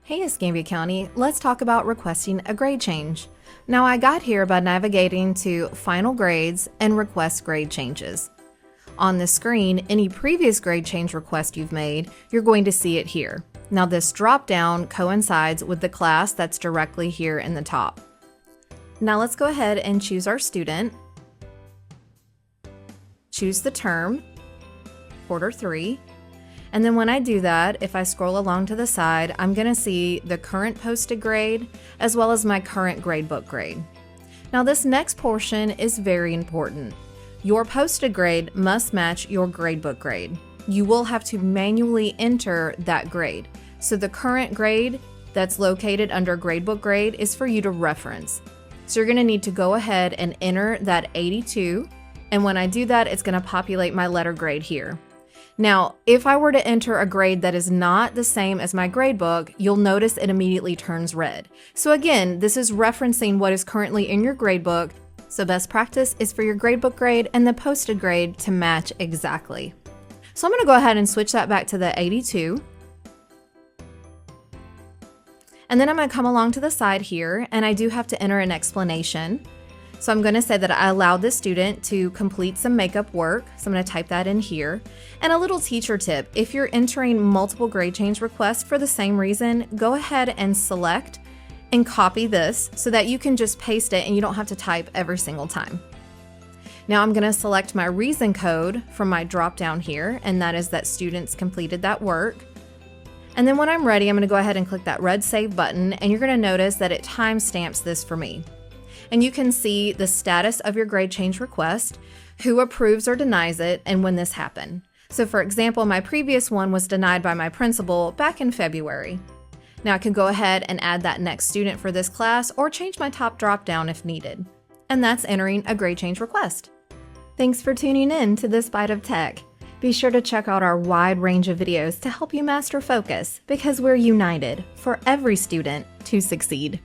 Hey Escambia County, let's talk about requesting a grade change. Now I got here by navigating to Final Grades and Request Grade Changes. On the screen, any previous grade change request you've made, you're going to see it here. Now this drop down coincides with the class that's directly here in the top. Now let's go ahead and choose our student. Choose the term, quarter 3. And then when I do that, if I scroll along to the side, I'm going to see the current posted grade as well as my current gradebook grade. Now this next portion is very important. Your posted grade must match your gradebook grade. You will have to manually enter that grade. So the current grade that's located under gradebook grade is for you to reference. So you're going to need to go ahead and enter that 82. And when I do that, it's going to populate my letter grade here. Now, if I were to enter a grade that is not the same as my gradebook, you'll notice it immediately turns red. So again, this is referencing what is currently in your gradebook. So best practice is for your gradebook grade and the posted grade to match exactly. So I'm going to go ahead and switch that back to the 82. And then I'm going to come along to the side here, and I do have to enter an explanation. So I'm going to say that I allowed this student to complete some makeup work. So I'm going to type that in here. And a little teacher tip, if you're entering multiple grade change requests for the same reason, go ahead and select and copy this so that you can just paste it and you don't have to type every single time. Now I'm going to select my reason code from my drop down here, and that is that students completed that work. And then when I'm ready, I'm going to go ahead and click that red save button, and you're going to notice that it timestamps this for me. And you can see the status of your grade change request, who approves or denies it, and when this happened. So for example, my previous one was denied by my principal back in February. Now I can go ahead and add that next student for this class or change my top drop down if needed. And that's entering a grade change request. Thanks for tuning in to this Byte of Tech. Be sure to check out our wide range of videos to help you master focus, because we're united for every student to succeed.